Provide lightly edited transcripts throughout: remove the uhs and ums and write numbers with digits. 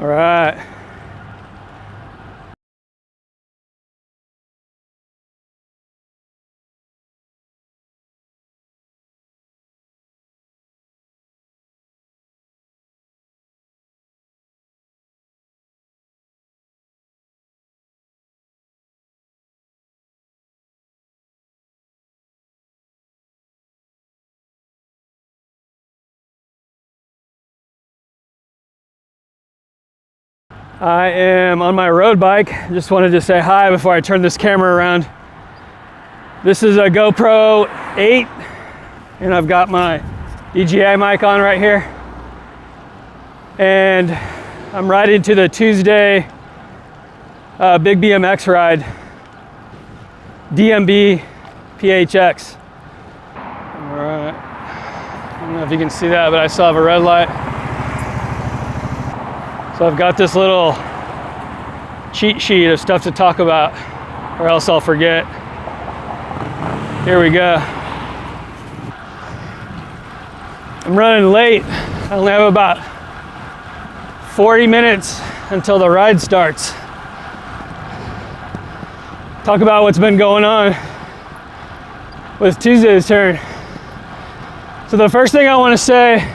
All right. I am on my road bike. Just wanted to say hi before I turn this camera around. This is a GoPro 8 and I've got my DJI mic on right here. And I'm riding to the Tuesday Big BMX ride, DMB PHX. All right, I don't know if you can see that, but I still have a red light. So I've got this little cheat sheet of stuff to talk about, or else I'll forget. Here we go. I'm running late. I only have about 40 minutes until the ride starts. Talk about what's been going on with Tuesday's turn. So the first thing I want to say,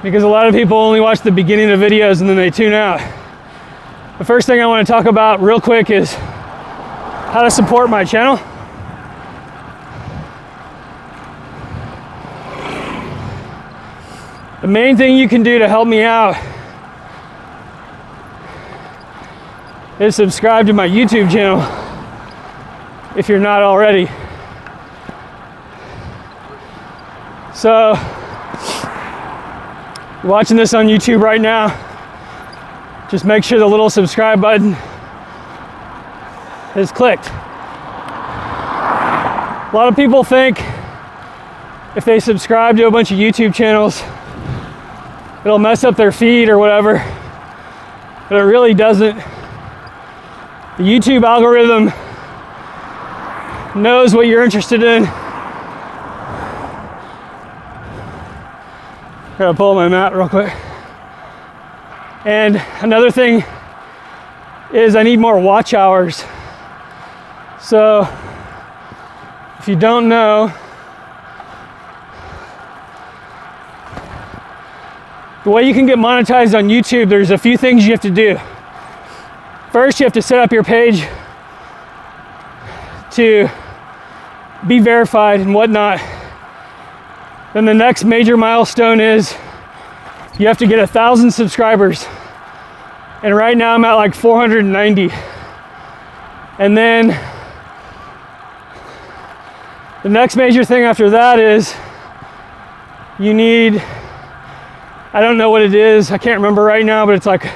because a lot of people only watch the beginning of videos and then they tune out. The first thing I want to talk about real quick is how to support my channel. The main thing you can do to help me out is subscribe to my YouTube channel if you're not already. So, you're watching this on YouTube right now, just make sure the little subscribe button is clicked. A lot of people think if they subscribe to a bunch of YouTube channels, it'll mess up their feed or whatever, but it really doesn't. The YouTube algorithm knows what you're interested in. I gotta pull my mat real quick. And another thing is I need more watch hours. So if you don't know, the way you can get monetized on YouTube, there's a few things you have to do. First, you have to set up your page to be verified and whatnot. Then the next major milestone is you have to get 1,000 subscribers. And right now I'm at like 490. And then the next major thing after that is you need, I don't know what it is, I can't remember right now, but it's like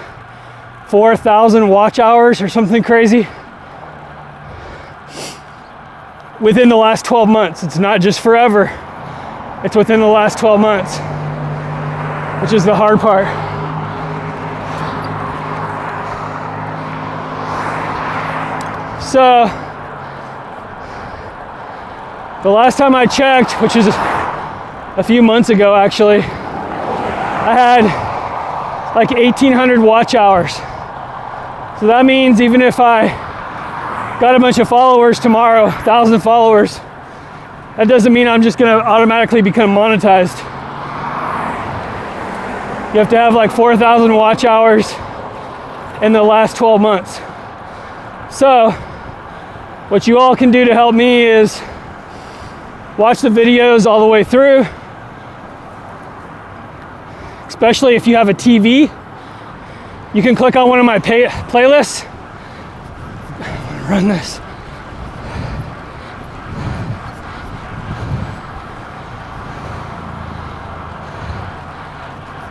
4,000 watch hours or something crazy within the last 12 months. It's not just forever. It's within the last 12 months, which is the hard part. So, the last time I checked, which is a few months ago actually, I had like 1,800 watch hours. So that means even if I got a bunch of followers tomorrow, 1,000 followers, that doesn't mean I'm just gonna automatically become monetized. You have to have like 4,000 watch hours in the last 12 months. So, what you all can do to help me is watch the videos all the way through, especially if you have a TV. You can click on one of my playlists. I'm gonna run this.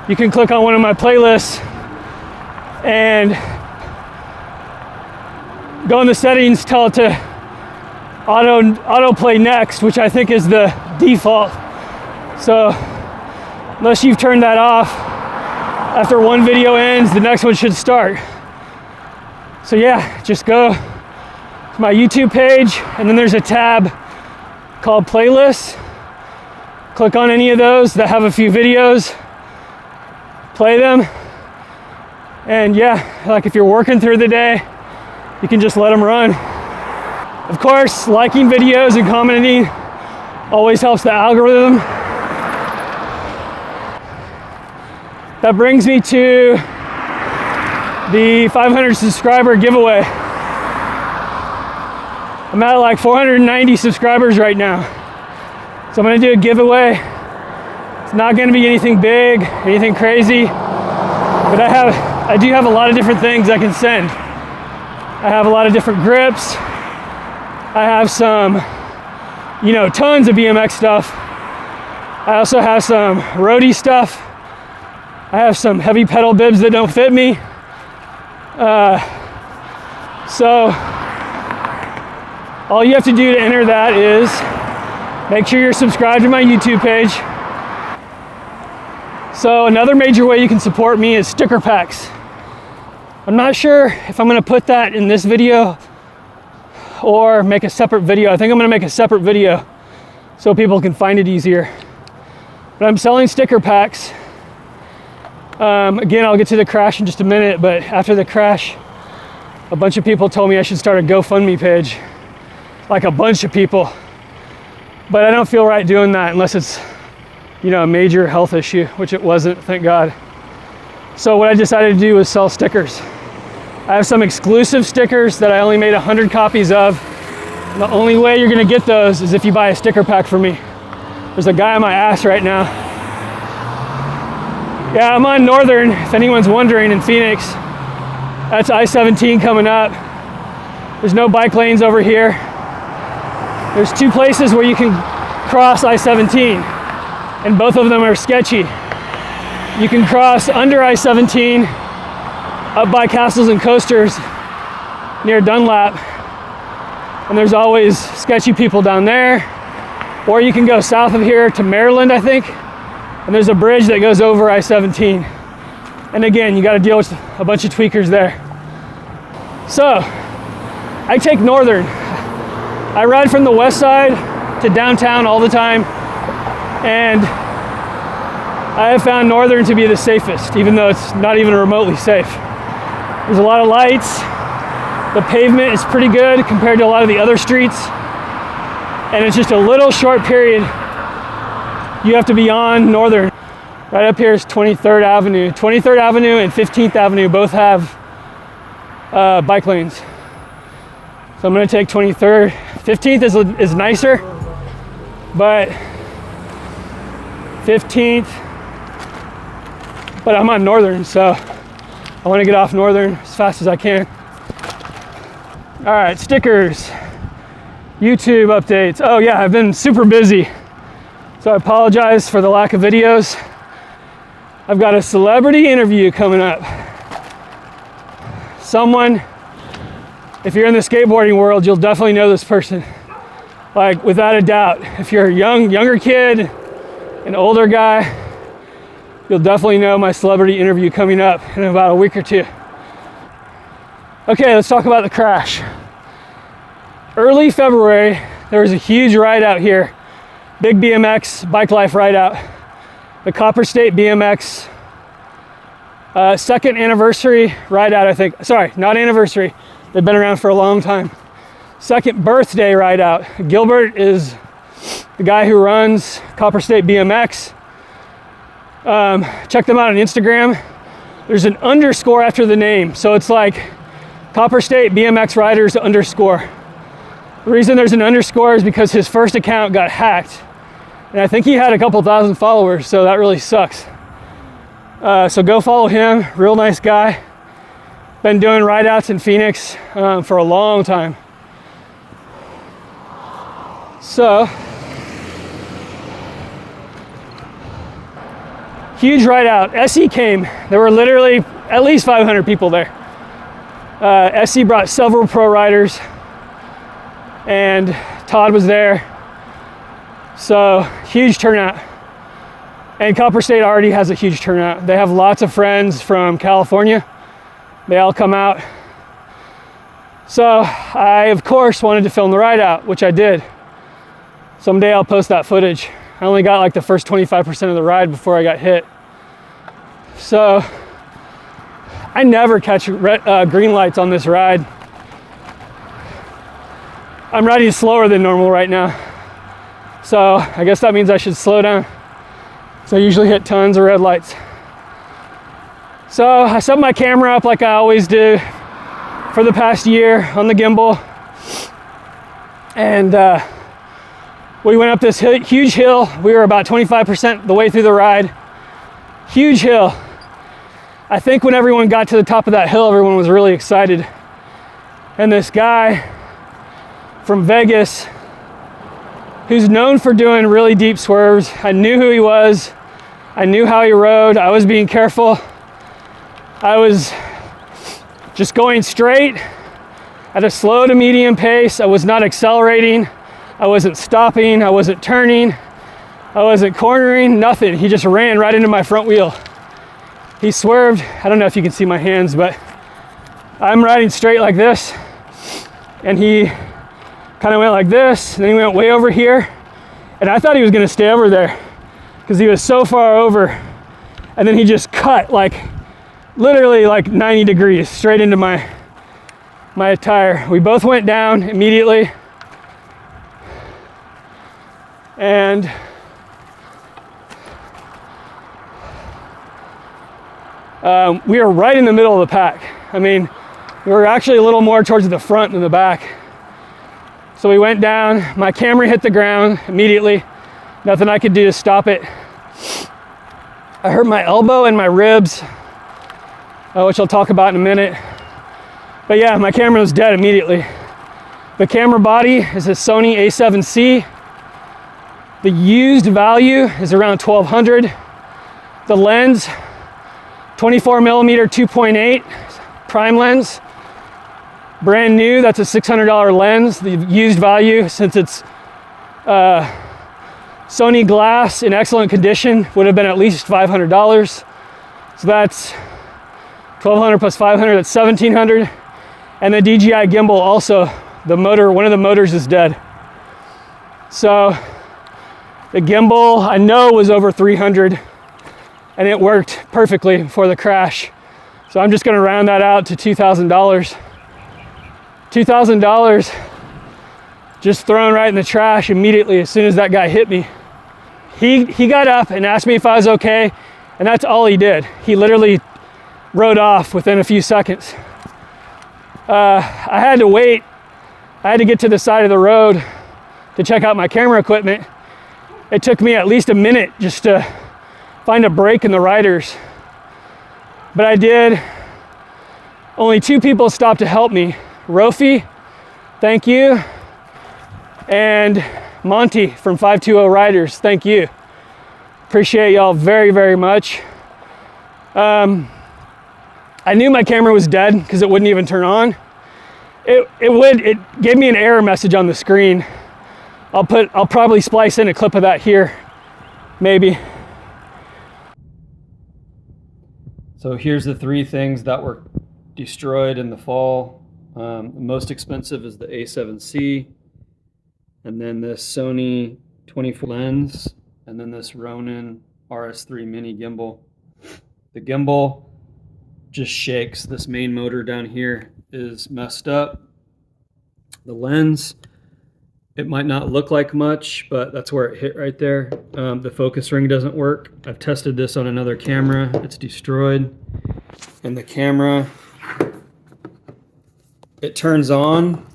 You can click on one of my playlists and go in the settings, tell it to autoplay next, which I think is the default. So unless you've turned that off, after one video ends, the next one should start. So yeah, just go to my YouTube page and then there's a tab called playlists. Click on any of those that have a few videos, play them, And yeah, like if you're working through the day, you can just let them run. Of course, liking videos and commenting always helps the algorithm. That brings me to the 500 subscriber giveaway. I'm at like 490 subscribers right now. So I'm gonna do a giveaway. It's not gonna be anything big, anything crazy, but I do have a lot of different things I can send. I have a lot of different grips. I have some, tons of BMX stuff. I also have some roadie stuff. I have some heavy pedal bibs that don't fit me. So all you have to do to enter that is make sure you're subscribed to my YouTube page. So another major way you can support me is sticker packs. I'm not sure if I'm gonna put that in this video or make a separate video. I think I'm gonna make a separate video so people can find it easier. But I'm selling sticker packs. Again, I'll get to the crash in just a minute, but after the crash, a bunch of people told me I should start a GoFundMe page. Like a bunch of people. But I don't feel right doing that unless it's, a major health issue, which it wasn't, thank God. So what I decided to do was sell stickers. I have some exclusive stickers that I only made 100 copies of. The only way you're gonna get those is if you buy a sticker pack from me. There's a guy on my ass right now. Yeah, I'm on Northern, if anyone's wondering, in Phoenix. That's I-17 coming up. There's no bike lanes over here. There's two places where you can cross I-17, and both of them are sketchy. You can cross under I-17 up by Castles and Coasters near Dunlap, and there's always sketchy people down there. Or you can go south of here to Maryland, I think, and there's a bridge that goes over I-17. And again, you got to deal with a bunch of tweakers there. So I take Northern. I ride from the west side to downtown all the time, and I have found Northern to be the safest, even though it's not even remotely safe. There's a lot of lights. The pavement is pretty good compared to a lot of the other streets, and it's just a little short period you have to be on Northern. Right up here is 23rd Avenue. 23rd Avenue and 15th Avenue both have bike lanes. So I'm gonna take 23rd. 15th is nicer, but 15th, but I'm on Northern, so I wanna get off Northern as fast as I can. All right, stickers, YouTube updates. Oh yeah, I've been super busy, so I apologize for the lack of videos. I've got a celebrity interview coming up. Someone, if you're in the skateboarding world, you'll definitely know this person. Like, without a doubt. If you're a younger kid, an older guy, you'll definitely know my celebrity interview coming up in about a week or two. Okay, let's talk about the crash. Early February, there was a huge ride out here. Big BMX, Bike Life ride out. The Copper State BMX second anniversary ride out, I think. Sorry, not anniversary. They've been around for a long time. Second birthday ride out. Gilbert is the guy who runs Copper State BMX. Check them out on Instagram. There's an underscore after the name. So it's like Copper State BMX Riders underscore. The reason there's an underscore is because his first account got hacked. And I think he had a couple thousand followers, so that really sucks. So go follow him, real nice guy. Been doing ride outs in Phoenix for a long time. So, huge ride out. SE came. There were literally at least 500 people there. SE brought several pro riders, and Todd was there. So, huge turnout. And Copper State already has a huge turnout. They have lots of friends from California. They all come out. So I, of course, wanted to film the ride out, which I did. Someday I'll post that footage. I only got like the first 25% of the ride before I got hit. So I never catch green lights on this ride. I'm riding slower than normal right now. So I guess that means I should slow down. So I usually hit tons of red lights. So I set my camera up like I always do for the past year on the gimbal. And we went up this huge hill. We were about 25% the way through the ride. Huge hill. I think when everyone got to the top of that hill, everyone was really excited. And this guy from Vegas, who's known for doing really deep swerves, I knew who he was. I knew how he rode. I was being careful. I was just going straight at a slow to medium pace. I was not accelerating. I wasn't stopping. I wasn't turning. I wasn't cornering, nothing. He just ran right into my front wheel. He swerved. I don't know if you can see my hands, but I'm riding straight like this. And he kind of went like this, and then he went way over here. And I thought he was gonna stay over there because he was so far over. And then he just cut like, literally like 90 degrees straight into my tire. We both went down immediately. And we were right in the middle of the pack. I mean, we were actually a little more towards the front than the back. So we went down, my camera hit the ground immediately. Nothing I could do to stop it. I hurt my elbow and my ribs, which I'll talk about in a minute. But yeah, my camera was dead immediately. The camera body is a Sony A7C. The used value is around $1,200. The lens, 24 millimeter 2.8 prime lens. Brand new, that's a $600 lens. The used value, since it's Sony glass in excellent condition, would have been at least $500. So that's $1,200 plus $500, that's $1,700. And the DJI gimbal also, the motor, one of the motors is dead. So the gimbal, I know, was over $300, and it worked perfectly before the crash. So I'm just gonna round that out to $2,000. $2,000 just thrown right in the trash immediately as soon as that guy hit me. He got up and asked me if I was okay, and that's all he did. He literally rode off within a few seconds. I had to wait. I had to get to the side of the road to check out my camera equipment. It took me at least a minute just to find a break in the riders. But I did. Only 2 people stopped to help me. Rofi, thank you. And Monty from 520 Riders, thank you. Appreciate y'all very, very much. I knew my camera was dead because it wouldn't even turn on. It gave me an error message on the screen. I'll probably splice in a clip of that here, maybe. So here's the 3 things that were destroyed in the fall. The most expensive is the A7C, and then this Sony 24 lens, and then this Ronin RS3 mini gimbal. The gimbal just shakes. This main motor down here is messed up. The lens, it might not look like much, but that's where it hit right there. The focus ring doesn't work. I've tested this on another camera. It's destroyed. And the camera, it turns on,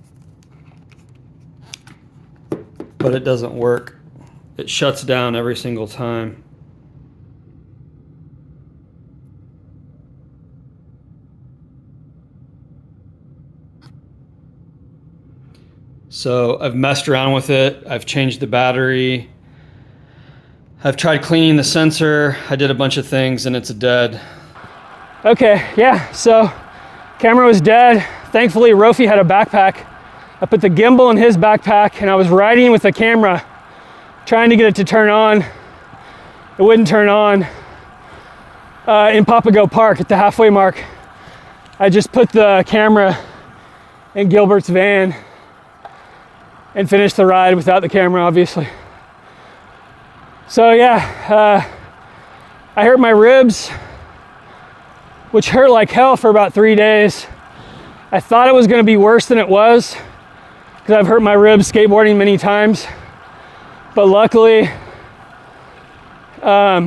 but it doesn't work. It shuts down every single time. So I've messed around with it. I've changed the battery. I've tried cleaning the sensor. I did a bunch of things and it's dead. Okay, yeah, so camera was dead. Thankfully, Rofi had a backpack. I put the gimbal in his backpack and I was riding with the camera, trying to get it to turn on. It wouldn't turn on. In Papago Park at the halfway mark, I just put the camera in Gilbert's van and finished the ride without the camera, obviously. So yeah, I hurt my ribs, which hurt like hell for about 3 days. I thought it was going to be worse than it was because I've hurt my ribs skateboarding many times. But luckily, I'm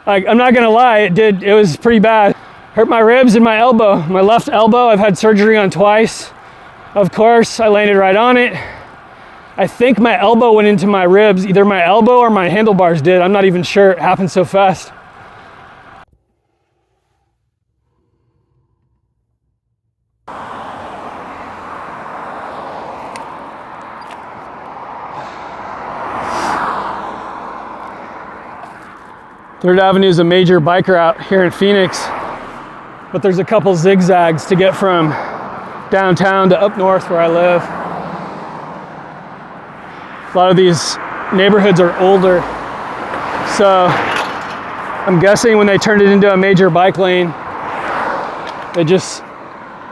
not going to lie, it was pretty bad. Hurt my ribs and my elbow. My left elbow, I've had surgery on twice. Of course, I landed right on it. I think my elbow went into my ribs. Either my elbow or my handlebars did. I'm not even sure. It happened so fast. Third Avenue is a major bike route here in Phoenix, but there's a couple zigzags to get from downtown to up north where I live. A lot of these neighborhoods are older, so I'm guessing when they turned it into a major bike lane, they just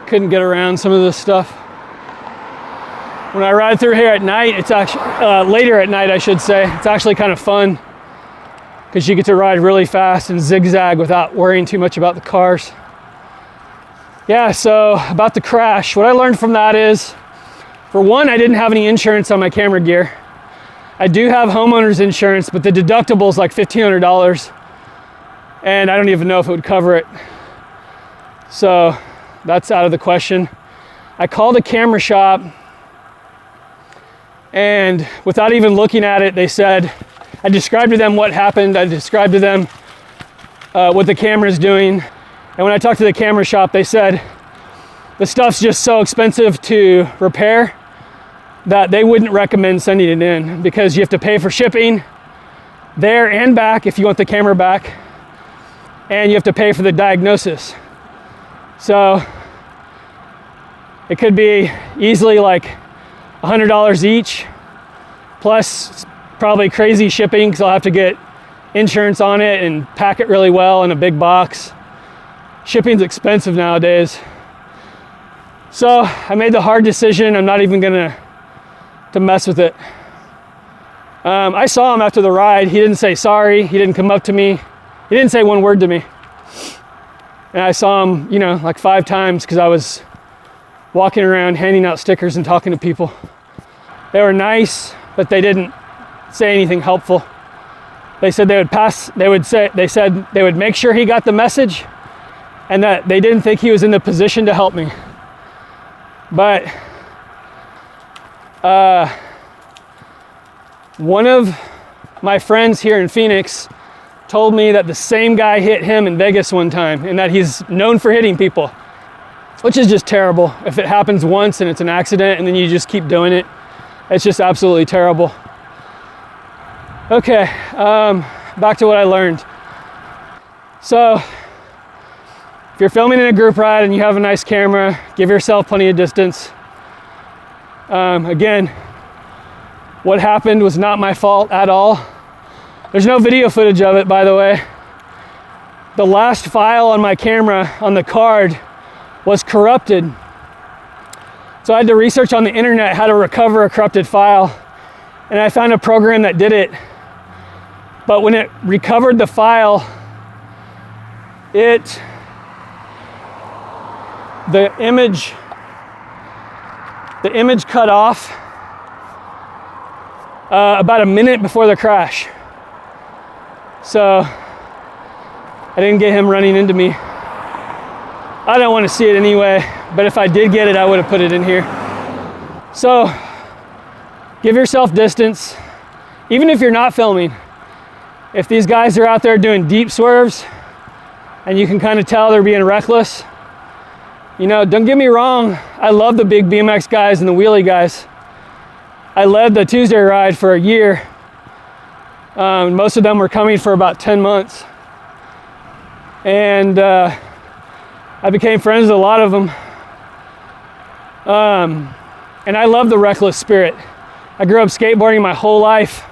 couldn't get around some of this stuff. When I ride through here at night, it's actually, later at night I should say, it's actually kind of fun because you get to ride really fast and zigzag without worrying too much about the cars. Yeah, so about the crash, what I learned from that is, for one, I didn't have any insurance on my camera gear. I do have homeowner's insurance, but the deductible is like $1,500, and I don't even know if it would cover it. So that's out of the question. I called a camera shop, and without even looking at it, they said, I described to them what happened. I described to them what the camera's doing. And when I talked to the camera shop, they said the stuff's just so expensive to repair that they wouldn't recommend sending it in because you have to pay for shipping there and back if you want the camera back, and you have to pay for the diagnosis. So it could be easily like $100 each, plus probably crazy shipping because I'll have to get insurance on it and pack it really well in a big box. Shipping's expensive nowadays. So I made the hard decision. I'm not even gonna mess with it. I saw him after the ride. He didn't say sorry. He didn't come up to me. He didn't say one word to me. And I saw him, like 5 times because I was walking around handing out stickers and talking to people. They were nice, but they didn't say anything helpful. They said they said they would make sure he got the message and that they didn't think he was in the position to help me. But one of my friends here in Phoenix told me that the same guy hit him in Vegas one time and that he's known for hitting people, which is just terrible. If it happens once and it's an accident and then you just keep doing it, it's just absolutely terrible. Okay, back to what I learned. So, if you're filming in a group ride and you have a nice camera, give yourself plenty of distance. Again, what happened was not my fault at all. There's no video footage of it, by the way. The last file on my camera, on the card, was corrupted. So I had to research on the internet how to recover a corrupted file, and I found a program that did it. But when it recovered the file, the image cut off about a minute before the crash. So I didn't get him running into me. I don't want to see it anyway, but if I did get it, I would have put it in here. So give yourself distance, even if you're not filming. If these guys are out there doing deep swerves and you can kind of tell they're being reckless, don't get me wrong, I love the big BMX guys and the wheelie guys. I led the Tuesday ride for a year. Most of them were coming for about 10 months. And I became friends with a lot of them. And I love the reckless spirit. I grew up skateboarding my whole life.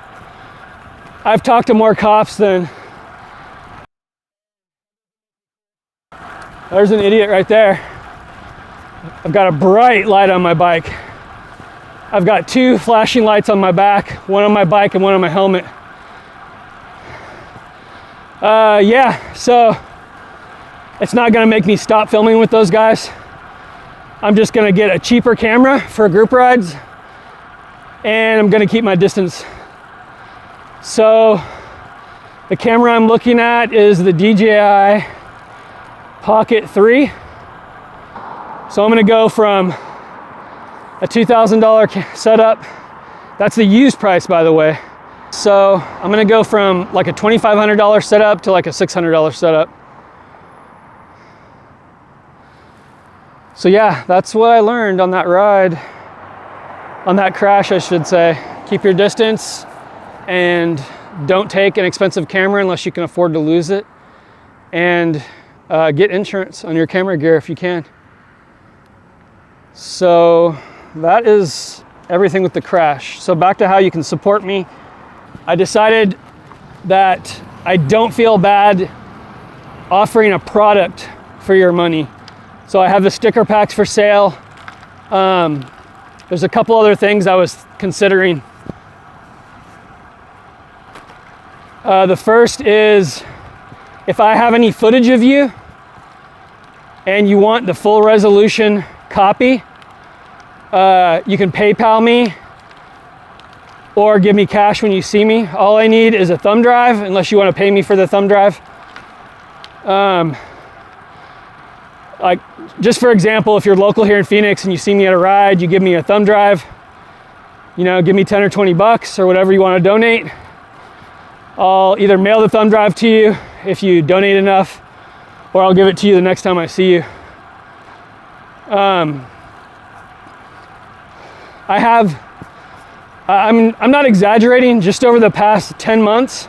I've talked to more cops than... There's an idiot right there. I've got a bright light on my bike. I've got 2 flashing lights on my back, one on my bike and one on my helmet. Yeah, so it's not gonna make me stop filming with those guys. I'm just gonna get a cheaper camera for group rides, and I'm gonna keep my distance. So the camera I'm looking at is the DJI Pocket 3. So I'm gonna go from a $2,000 setup. That's the used price, by the way. So I'm gonna go from like a $2,500 setup to like a $600 setup. So yeah, that's what I learned on that ride, on that crash, I should say. Keep your distance and don't take an expensive camera unless you can afford to lose it. And get insurance on your camera gear if you can. So that is everything with the crash. So back to how you can support me. I decided that I don't feel bad offering a product for your money. So I have the sticker packs for sale. There's a couple other things I was considering. The first is, if I have any footage of you and you want the full resolution copy, you can PayPal me or give me cash when you see me. All I need is a thumb drive, unless you want to pay me for the thumb drive. Like, just for example, if you're local here in Phoenix and you see me at a ride, you give me a thumb drive, you know, give me 10 or 20 bucks or whatever you want to donate. I'll either mail the thumb drive to you if you donate enough, or I'll give it to you the next time I see you. I'm not exaggerating, just over the past 10 months,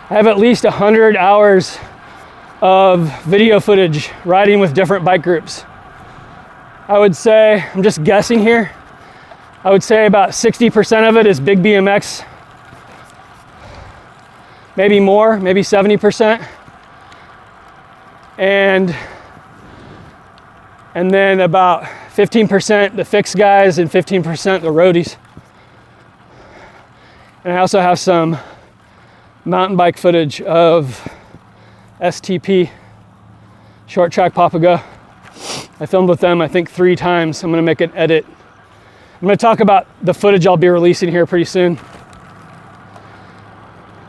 I have at least 100 hours of video footage riding with different bike groups. I would say, I'm just guessing here, I would say about 60% of it is big BMX. Maybe more, maybe 70%. And then about 15% the fixed guys and 15% the roadies. And I also have some mountain bike footage of STP, Short Track Papago. I filmed with them, I think 3 times. I'm gonna make an edit. I'm gonna talk about the footage I'll be releasing here pretty soon.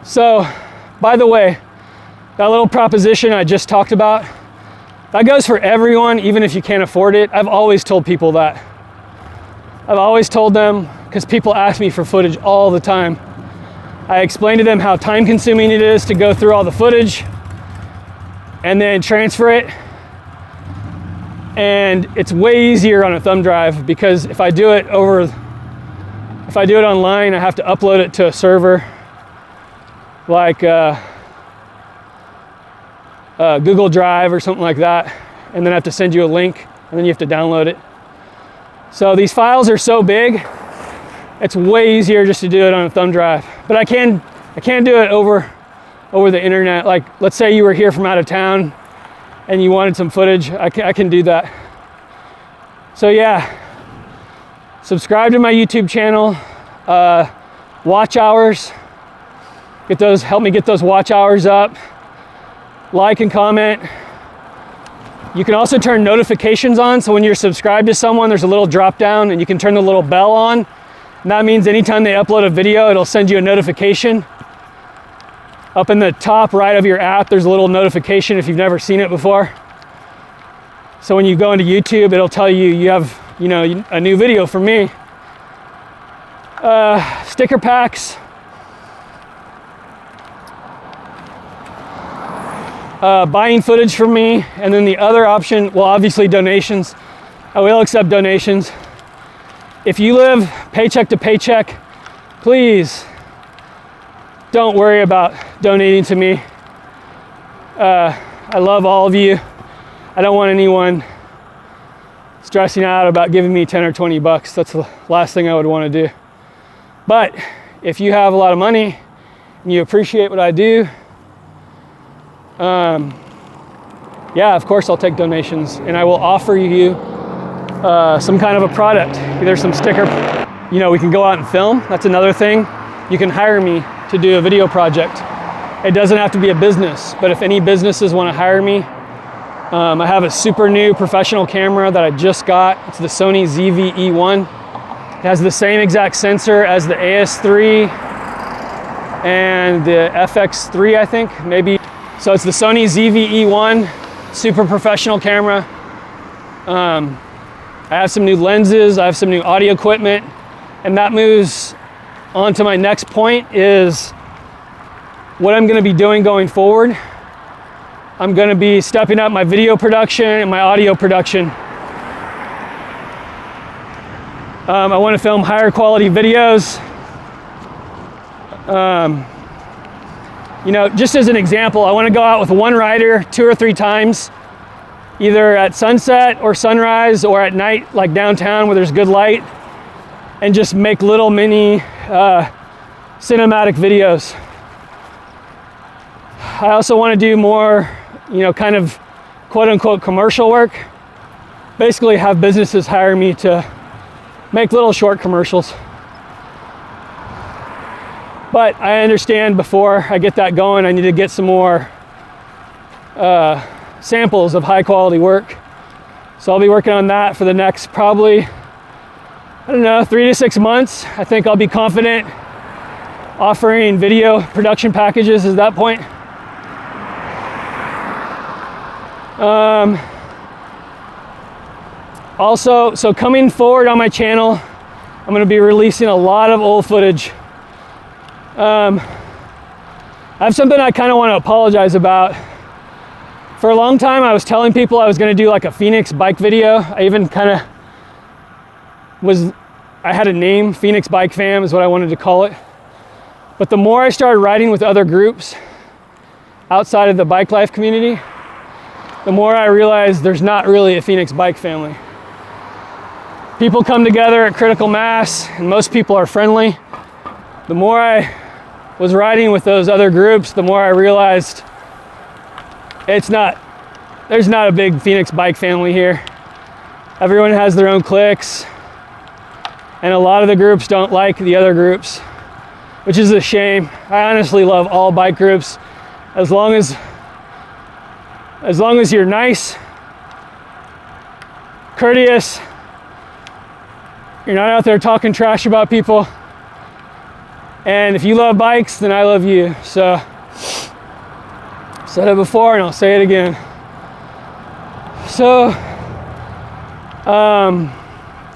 So, by the way, that little proposition I just talked about, that goes for everyone, even if you can't afford it. I've always told people that. I've always told them, because people ask me for footage all the time. I explain to them how time consuming it is to go through all the footage and then transfer it. And it's way easier on a thumb drive, because if I do it online, I have to upload it to a server like Google Drive or something like that, and then I have to send you a link, and then you have to download it. So these files are so big, it's way easier just to do it on a thumb drive. But I can do it over the internet. Like, let's say you were here from out of town and you wanted some footage, I can do that. So yeah, subscribe to my YouTube channel. Watch hours, help me get those watch hours up. Like and comment. You can also turn notifications on, so when you're subscribed to someone, there's a little drop down and you can turn the little bell on. And that means anytime they upload a video, it'll send you a notification. Up in the top right of your app, there's a little notification if you've never seen it before. So when you go into YouTube, it'll tell you you have, you know, a new video from me. Sticker packs. Buying footage from me, and then the other option, well, obviously donations. I will accept donations. If you live paycheck to paycheck, please don't worry about donating to me. I love all of you. I don't want anyone stressing out about giving me 10 or 20 bucks. That's the last thing I would want to do. But if you have a lot of money and you appreciate what I do, yeah, of course I'll take donations, and I will offer you some kind of a product, either some sticker, you know, we can go out and film. That's another thing. You can hire me to do a video project. It doesn't have to be a business, but if any businesses want to hire me, I have a super new professional camera that I just got. It's the Sony ZV-E1. It has the same exact sensor as the AS3 and the FX3, I think, maybe. So it's the Sony ZV-E1, super professional camera. I have some new lenses, I have some new audio equipment, and that moves on to my next point, is what I'm gonna be doing going forward. I'm gonna be stepping up my video production and my audio production. I wanna film higher quality videos. You know, just as an example, I wanna go out with one rider 2 or 3 times, either at sunset or sunrise or at night, like downtown where there's good light, and just make little mini cinematic videos. I also wanna do more, you know, kind of quote unquote commercial work. Basically have businesses hire me to make little short commercials. But I understand before I get that going, I need to get some more samples of high quality work. So I'll be working on that for the next probably, I don't know, 3 to 6 months. I think I'll be confident offering video production packages at that point. Also, so coming forward on my channel, I'm going to be releasing a lot of old footage. I have something I kind of want to apologize about. For a long time, I was telling people I was going to do like a Phoenix bike video. I even kind of I had a name, Phoenix Bike Fam is what I wanted to call it. But the more I started riding with other groups outside of the bike life community, the more I realized there's not really a Phoenix bike family. People come together at critical mass and most people are friendly. The more I was riding with those other groups, the more I realized there's not a big Phoenix bike family here. Everyone has their own cliques, and a lot of the groups don't like the other groups, which is a shame. I honestly love all bike groups, as long as you're nice, courteous, you're not out there talking trash about people, and if you love bikes, then I love you. So, I've said it before and I'll say it again. So,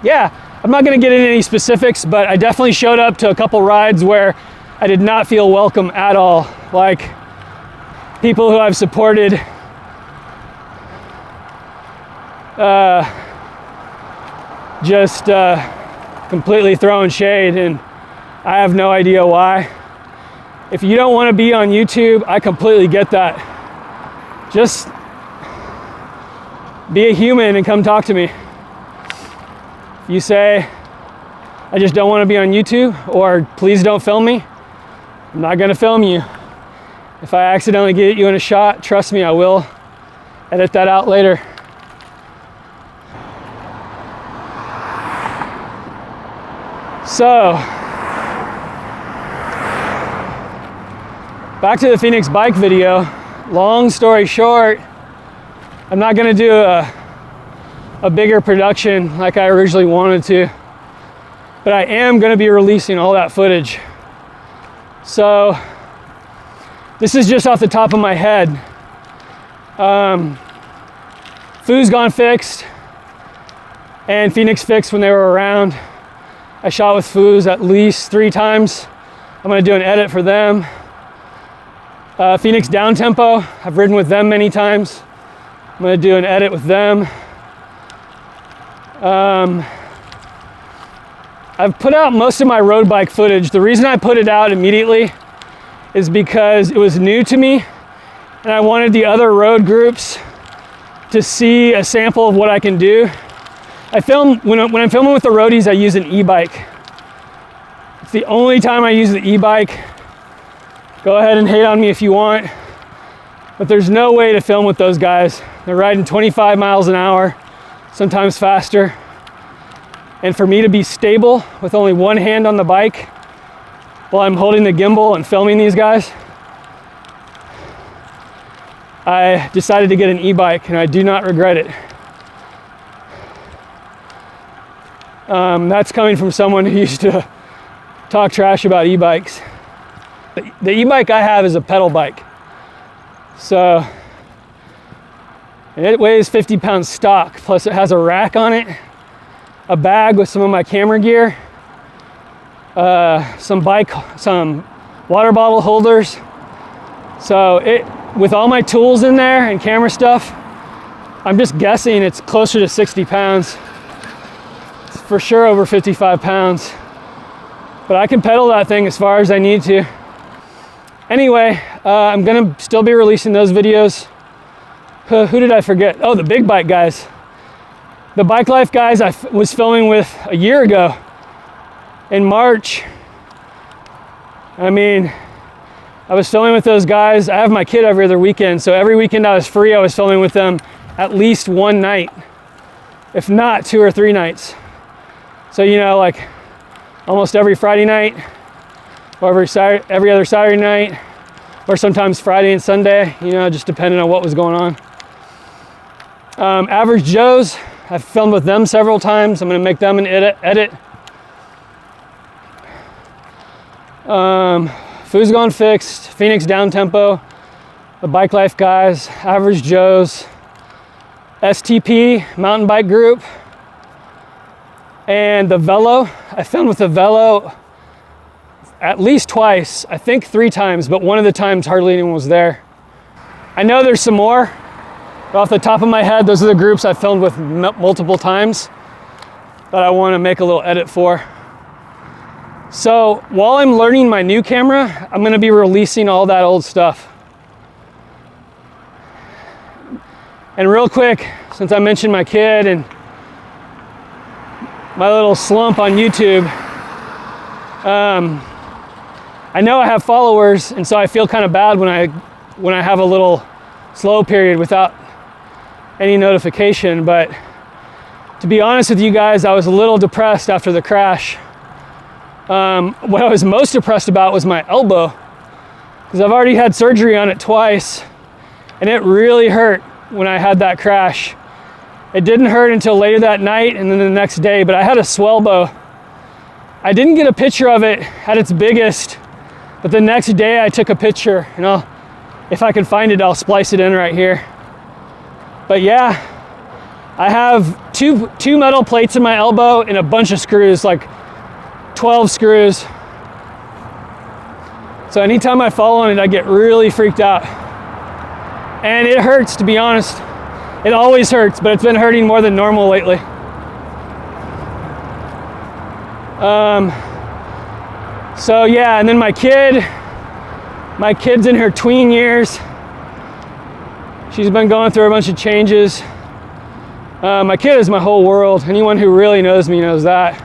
yeah, I'm not gonna get into any specifics, but I definitely showed up to a couple rides where I did not feel welcome at all. Like, people who I've supported just completely throwing shade, and I have no idea why. If you don't want to be on YouTube, I completely get that. Just be a human and come talk to me. If you say, I just don't want to be on YouTube, or please don't film me, I'm not going to film you. If I accidentally get you in a shot, trust me, I will edit that out later. So, back to the Phoenix bike video. Long story short, I'm not gonna do a bigger production like I originally wanted to, but I am gonna be releasing all that footage. So, this is just off the top of my head. Foo's Gone Fixed and Phoenix Fixed when they were around. I shot with Foos at least 3 times. I'm gonna do an edit for them. Phoenix Downtempo, I've ridden with them many times. I'm gonna do an edit with them. I've put out most of my road bike footage. The reason I put it out immediately is because it was new to me, and I wanted the other road groups to see a sample of what I can do. When I'm filming with the roadies, I use an e-bike. It's the only time I use the e-bike. Go ahead and hate on me if you want, but there's no way to film with those guys. They're riding 25 miles an hour, sometimes faster. And for me to be stable with only one hand on the bike while I'm holding the gimbal and filming these guys, I decided to get an e-bike, and I do not regret it. That's coming from someone who used to talk trash about e-bikes. The e-bike I have is a pedal bike. So, and it weighs 50 pounds stock, plus it has a rack on it, a bag with some of my camera gear, some water bottle holders. So with all my tools in there and camera stuff, I'm just guessing it's closer to 60 pounds. It's for sure over 55 pounds. But I can pedal that thing as far as I need to. Anyway, I'm gonna still be releasing those videos. Who did I forget? Oh, the Big Bike guys. The Bike Life guys I was filming with a year ago in March. I mean, I was filming with those guys. I have my kid every other weekend, so every weekend I was free, I was filming with them at least one night, if not 2 or 3 nights. So, you know, like almost every Friday night, or every other Saturday night, or sometimes Friday and Sunday, you know, just depending on what was going on. Average Joe's, I've filmed with them several times. I'm gonna make them an edit. Food's Gone Fixed, Phoenix Down Tempo, the Bike Life guys, Average Joe's, STP, Mountain Bike Group, and the Velo. I filmed with the Velo at least twice, I think 3 times, but one of the times hardly anyone was there. I know there's some more, but off the top of my head, those are the groups I filmed with multiple times that I want to make a little edit for. So while I'm learning my new camera, I'm going to be releasing all that old stuff. And real quick, since I mentioned my kid and my little slump on YouTube, I know I have followers, and so I feel kind of bad when I have a little slow period without any notification. But to be honest with you guys, I was a little depressed after the crash. What I was most depressed about was my elbow, because I've already had surgery on it twice, and it really hurt when I had that crash. It didn't hurt until later that night and then the next day, but I had a swellbow. I didn't get a picture of it at its biggest, but the next day I took a picture, and if I can find it, I'll splice it in right here. But yeah, I have two metal plates in my elbow and a bunch of screws, like 12 screws. So anytime I fall on it, I get really freaked out. And it hurts, to be honest. It always hurts, but it's been hurting more than normal lately. So yeah, and then my kid's in her tween years. She's been going through a bunch of changes. My kid is my whole world. Anyone who really knows me knows that.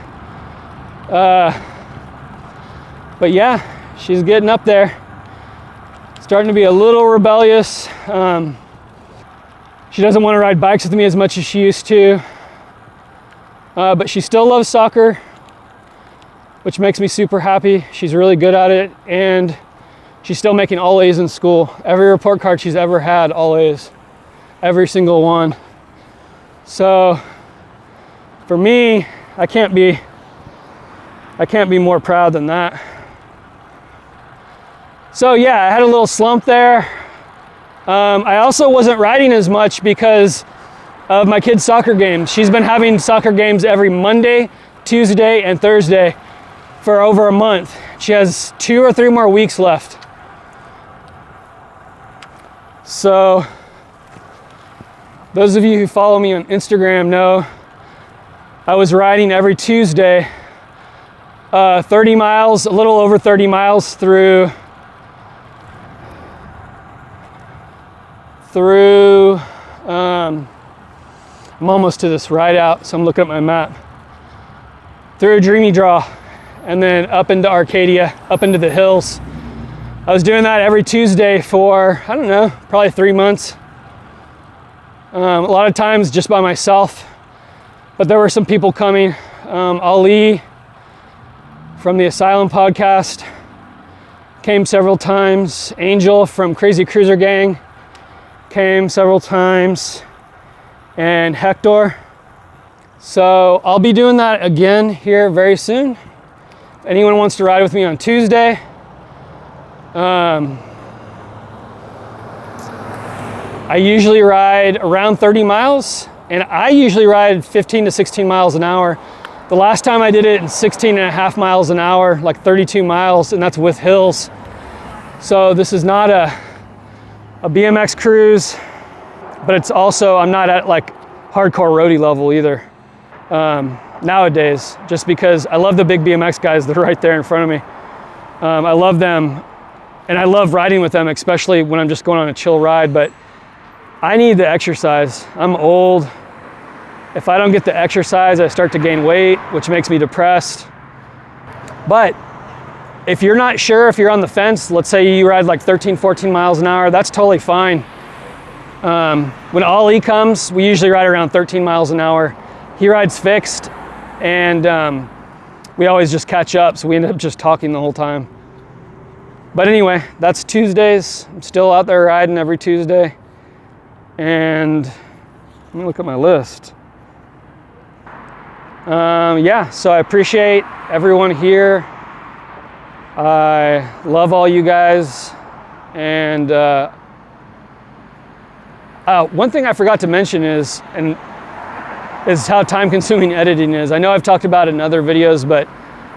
But yeah, she's getting up there. Starting to be a little rebellious. She doesn't want to ride bikes with me as much as she used to. But she still loves soccer, which makes me super happy. She's really good at it, and she's still making all A's in school. Every report card she's ever had, all A's. Every single one. So for me, I can't be more proud than that. So yeah, I had a little slump there. I also wasn't riding as much because of my kid's soccer games. She's been having soccer games every Monday, Tuesday, and Thursday for over a month. She has 2 or 3 more weeks left. So those of you who follow me on Instagram know I was riding every Tuesday 30 miles, a little over 30 miles through I'm almost to this ride out, so I'm looking at my map. Through Dreamy Draw, and then up into Arcadia, up into the hills. I was doing that every Tuesday for, I don't know, probably 3 months. A lot of times just by myself, but there were some people coming. Ali from the Asylum podcast came several times. Angel from Crazy Cruiser Gang came several times, and Hector. So I'll be doing that again here very soon. If anyone wants to ride with me on Tuesday, I usually ride around 30 miles, and I usually ride 15 to 16 miles an hour. The last time I did it in 16 and a half miles an hour, like 32 miles, and that's with hills. So this is not a BMX cruise, but it's also, I'm not at like hardcore roadie level either nowadays, just because I love the big BMX guys that are right there in front of me. I love them, and I love riding with them, especially when I'm just going on a chill ride, but I need the exercise. I'm old. If I don't get the exercise, I start to gain weight, which makes me depressed. But if you're not sure if you're on the fence, let's say you ride like 13, 14 miles an hour, that's totally fine. When Ollie comes, we usually ride around 13 miles an hour. He rides fixed, and we always just catch up, so we end up just talking the whole time. But anyway, that's Tuesdays. I'm still out there riding every Tuesday. And let me look at my list. Yeah, so I appreciate everyone here. I love all you guys. And one thing I forgot to mention is how time-consuming editing is. I know I've talked about it in other videos, but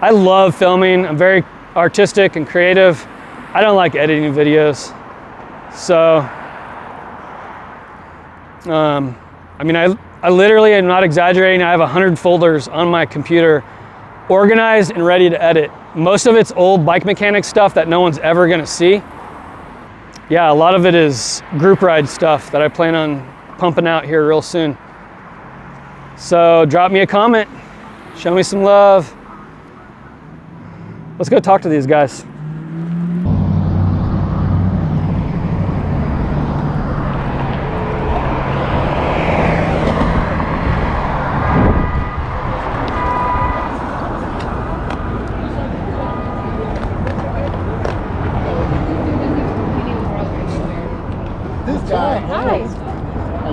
I love filming. I'm very artistic and creative. I don't like editing videos. So, I mean, I literally am not exaggerating. I have 100 folders on my computer organized and ready to edit. Most of it's old bike mechanic stuff that no one's ever gonna see. Yeah, a lot of it is group ride stuff that I plan on pumping out here real soon. So drop me a comment, show me some love. Let's go talk to these guys.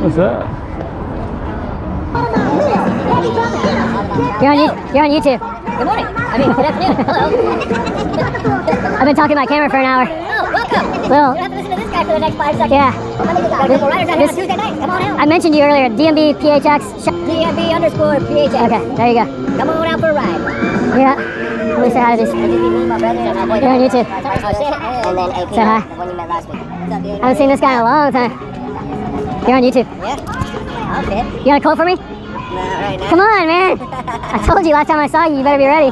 What's that? You're on YouTube. Good morning. I mean, good afternoon. Hello. I've been talking to my camera for an hour. Oh, welcome. Well, you have to listen to this guy for the next 5 seconds. Yeah. Got a couple riders out here on Tuesday night. Come on out. I mentioned you earlier. DMB PHX. DMB_PHX. Okay, there you go. Come on out for a ride. Yeah. Let me say hi to these. You're on YouTube. And then AP, say hi. The one you met last week. What's up, dude? I haven't seen this guy in a long time. You're on YouTube. Yeah. I'll fit. You got a cold for me? Not right now. Come on, man. I told you last time I saw you, you better be ready.